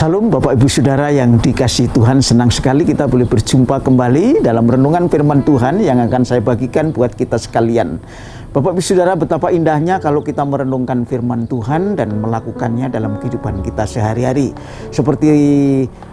Salam Bapak Ibu Saudara yang dikasihi Tuhan, senang sekali kita boleh berjumpa kembali dalam renungan firman Tuhan yang akan saya bagikan buat kita sekalian. Bapak Ibu Saudara, betapa indahnya kalau kita merenungkan firman Tuhan dan melakukannya dalam kehidupan kita sehari-hari. Seperti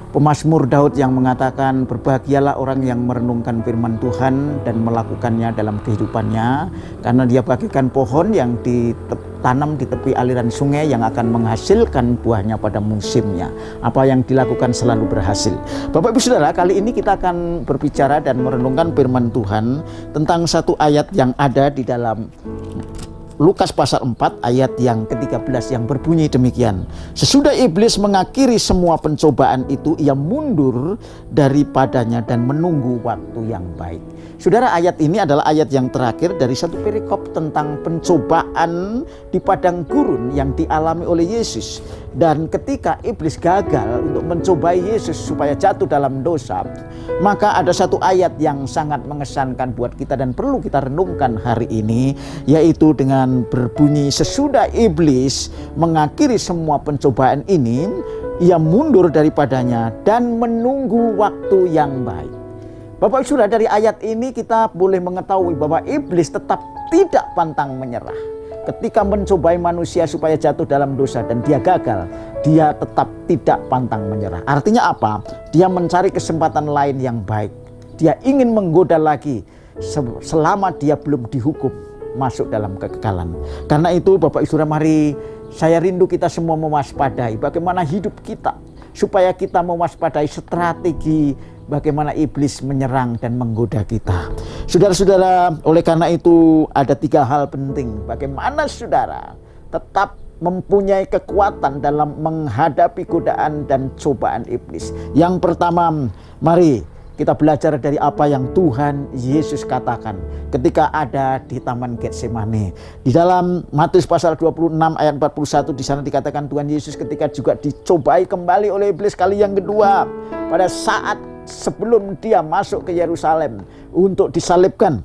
Pemazmur Daud yang mengatakan, berbahagialah orang yang merenungkan firman Tuhan dan melakukannya dalam kehidupannya, karena dia bagaikan pohon yang ditanam di tepi aliran sungai yang akan menghasilkan buahnya pada musimnya. Apa yang dilakukan selalu berhasil. Bapak Ibu Saudara, kali ini kita akan berbicara dan merenungkan firman Tuhan tentang satu ayat yang ada di dalam Lukas pasal 4 ayat yang ke-13 yang berbunyi demikian. Sesudah iblis mengakhiri semua pencobaan itu, ia mundur daripadanya dan menunggu waktu yang baik. Saudara, ayat ini adalah ayat yang terakhir dari satu perikop tentang pencobaan di padang gurun yang dialami oleh Yesus. Dan ketika iblis gagal untuk mencobai Yesus supaya jatuh dalam dosa, maka ada satu ayat yang sangat mengesankan buat kita dan perlu kita renungkan hari ini, yaitu dengan berbunyi, sesudah iblis mengakhiri semua pencobaan ini, ia mundur daripadanya dan menunggu waktu yang baik. Bapak Ibu Saudara, dari ayat ini kita boleh mengetahui bahwa iblis tetap tidak pantang menyerah. Ketika mencobai manusia supaya jatuh dalam dosa dan dia gagal, dia tetap tidak pantang menyerah. Artinya apa? Dia mencari kesempatan lain yang baik. Dia ingin menggoda lagi selama dia belum dihukum masuk dalam kekekalan. Karena itu Bapak Ibu Saudara, mari saya rindu kita semua mewaspadai bagaimana hidup kita, supaya kita mewaspadai strategi bagaimana iblis menyerang dan menggoda kita. Saudara-saudara, oleh karena itu ada 3 hal penting bagaimana saudara tetap mempunyai kekuatan dalam menghadapi godaan dan cobaan iblis. Yang pertama, mari kita belajar dari apa yang Tuhan Yesus katakan ketika ada di Taman Getsemani. Di dalam Matius pasal 26 ayat 41, di sana dikatakan Tuhan Yesus ketika juga dicobai kembali oleh iblis kali yang kedua, pada saat sebelum dia masuk ke Yerusalem untuk disalibkan,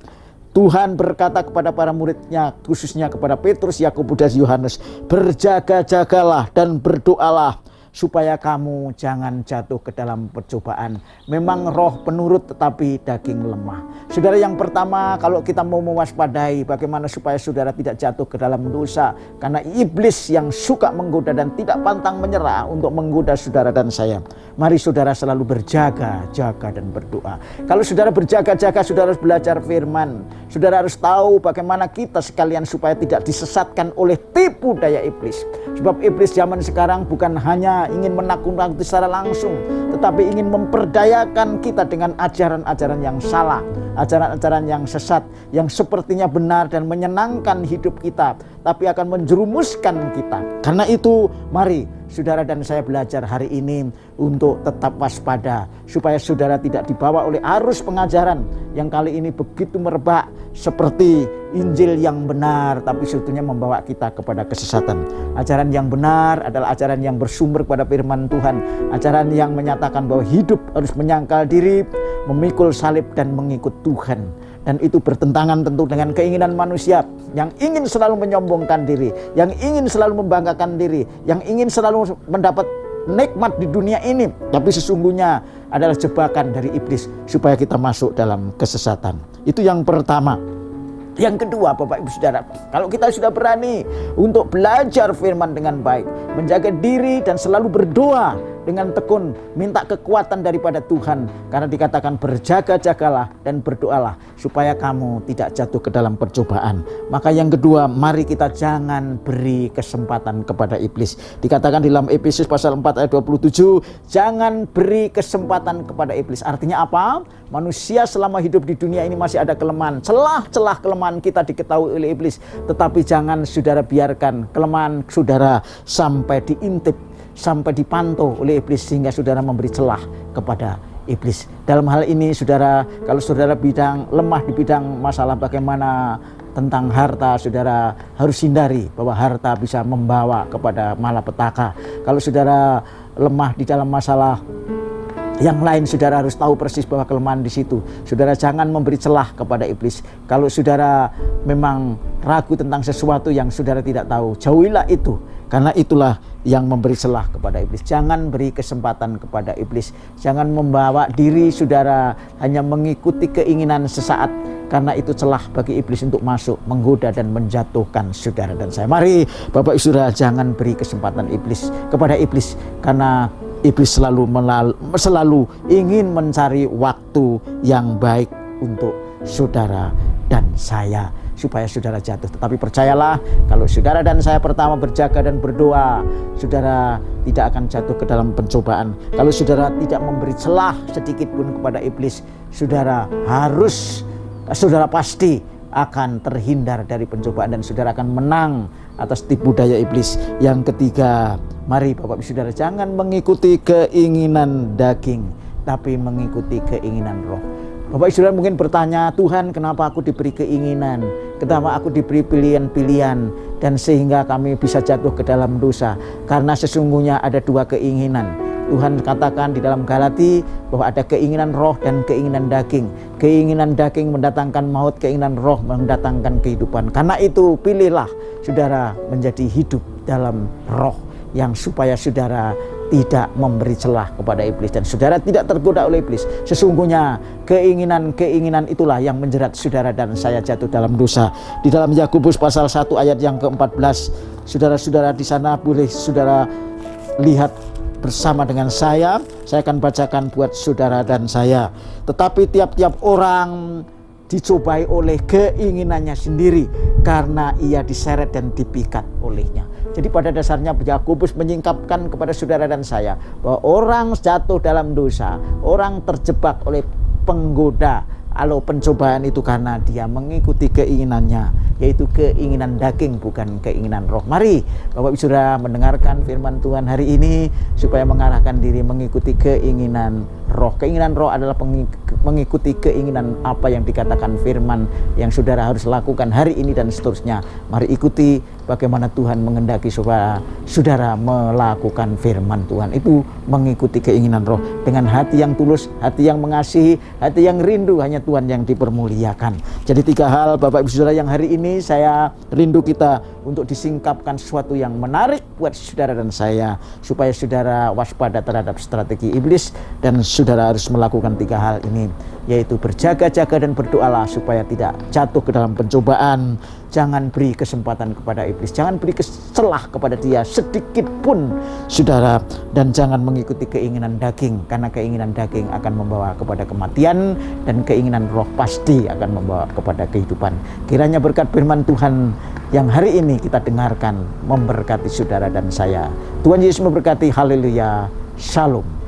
Tuhan berkata kepada para muridnya, khususnya kepada Petrus, Yakobus dan Yohanes, berjaga-jagalah dan berdoalah supaya kamu jangan jatuh ke dalam percobaan. Memang roh penurut tetapi daging lemah. Saudara, yang pertama, kalau kita mau mewaspadai bagaimana supaya saudara tidak jatuh ke dalam dosa, karena iblis yang suka menggoda dan tidak pantang menyerah untuk menggoda saudara dan saya, mari saudara selalu berjaga-jaga dan berdoa. Kalau saudara berjaga-jaga, saudara harus belajar firman. Saudara harus tahu bagaimana kita sekalian supaya tidak disesatkan oleh tipu daya iblis. Sebab iblis zaman sekarang bukan hanya ingin menakut-nakuti secara langsung, tetapi ingin memperdayakan kita dengan ajaran-ajaran yang salah, ajaran-ajaran yang sesat, yang sepertinya benar dan menyenangkan hidup kita, tapi akan menjerumuskan kita. Karena itu mari saudara dan saya belajar hari ini untuk tetap waspada, supaya saudara tidak dibawa oleh arus pengajaran yang kali ini begitu merebak seperti Injil yang benar, tapi sebetulnya membawa kita kepada kesesatan. Ajaran yang benar adalah ajaran yang bersumber kepada firman Tuhan, ajaran yang menyatakan bahwa hidup harus menyangkal diri, memikul salib dan mengikut Tuhan. Dan itu bertentangan tentu dengan keinginan manusia yang ingin selalu menyombongkan diri, yang ingin selalu membanggakan diri, yang ingin selalu mendapat nikmat di dunia ini, tapi sesungguhnya adalah jebakan dari iblis supaya kita masuk dalam kesesatan. Itu yang pertama. Yang kedua, Bapak Ibu Saudara, kalau kita sudah berani untuk belajar firman dengan baik, menjaga diri dan selalu berdoa dengan tekun, minta kekuatan daripada Tuhan, karena dikatakan berjaga-jagalah dan berdoalah supaya kamu tidak jatuh ke dalam percobaan. Maka yang kedua, mari kita jangan beri kesempatan kepada iblis. Dikatakan dalam Efesus pasal 4 ayat 27, jangan beri kesempatan kepada iblis. Artinya apa? Manusia selama hidup di dunia ini masih ada kelemahan, celah-celah kelemahan kita diketahui oleh iblis, tetapi jangan saudara biarkan kelemahan saudara sampai diintip, sampai dipantau oleh iblis sehingga saudara memberi celah kepada iblis. Dalam hal ini saudara, kalau saudara lemah di bidang masalah bagaimana tentang harta, saudara harus hindari bahwa harta bisa membawa kepada malapetaka. Kalau saudara lemah di dalam masalah yang lain, saudara harus tahu persis bahwa kelemahan di situ. Saudara jangan memberi celah kepada iblis. Kalau saudara memang ragu tentang sesuatu yang saudara tidak tahu, jauhilah itu. Karena itulah yang memberi celah kepada iblis. Jangan beri kesempatan kepada iblis. Jangan membawa diri saudara hanya mengikuti keinginan sesaat. Karena itu celah bagi iblis untuk masuk, menggoda dan menjatuhkan saudara dan saya. Mari Bapak Ibu Saudara, jangan beri kesempatan iblis kepada iblis. Karena iblis selalu ingin mencari waktu yang baik untuk saudara dan saya, supaya saudara jatuh. Tetapi percayalah, kalau saudara dan saya pertama berjaga dan berdoa, saudara tidak akan jatuh ke dalam pencobaan. Kalau saudara tidak memberi celah sedikit pun kepada iblis, saudara pasti akan terhindar dari pencobaan dan saudara akan menang atas tipu daya iblis. Yang ketiga, mari Bapak Ibu Saudara, jangan mengikuti keinginan daging, tapi mengikuti keinginan roh. Bapak Ibu Saudara mungkin bertanya, Tuhan, kenapa aku diberi keinginan? Kenapa aku diberi pilihan-pilihan? Dan sehingga kami bisa jatuh ke dalam dosa. Karena sesungguhnya ada dua keinginan. Tuhan katakan di dalam Galati bahwa ada keinginan roh dan keinginan daging. Keinginan daging mendatangkan maut, keinginan roh mendatangkan kehidupan. Karena itu pilihlah saudara menjadi hidup dalam roh, yang supaya saudara tidak memberi celah kepada iblis dan saudara tidak tergoda oleh iblis. Sesungguhnya keinginan-keinginan itulah yang menjerat saudara dan saya jatuh dalam dosa. Di dalam Yakobus pasal 1 ayat yang ke-14, saudara-saudara di sana boleh saudara lihat bersama dengan saya akan bacakan buat saudara dan saya. Tetapi tiap-tiap orang dicobai oleh keinginannya sendiri, karena ia diseret dan dipikat olehnya. Jadi pada dasarnya Yakobus menyingkapkan kepada saudara dan saya bahwa orang jatuh dalam dosa, orang terjebak oleh penggoda atau pencobaan itu karena dia mengikuti keinginannya, yaitu keinginan daging, bukan keinginan roh. Mari Bapak Ibu Saudara mendengarkan firman Tuhan hari ini supaya mengarahkan diri mengikuti keinginan roh. Keinginan roh adalah mengikuti keinginan apa yang dikatakan firman yang saudara harus lakukan hari ini dan seterusnya. Mari ikuti bagaimana Tuhan menghendaki supaya saudara melakukan firman Tuhan itu, mengikuti keinginan roh dengan hati yang tulus, hati yang mengasihi, hati yang rindu. Hanya Tuhan yang dipermuliakan. Jadi 3 hal Bapak Ibu Saudara yang hari ini saya rindu kita untuk disingkapkan sesuatu yang menarik buat saudara dan saya, supaya saudara waspada terhadap strategi iblis, dan saudara harus melakukan 3 hal ini, yaitu berjaga-jaga dan berdoalah supaya tidak jatuh ke dalam pencobaan. Jangan beri kesempatan kepada iblis, jangan beri celah kepada dia sedikit pun saudara, dan jangan mengikuti keinginan daging, karena keinginan daging akan membawa kepada kematian dan keinginan roh pasti akan membawa kepada kehidupan. Kiranya berkat firman Tuhan yang hari ini kita dengarkan memberkati saudara dan saya. Tuhan Yesus memberkati. Haleluya. Shalom.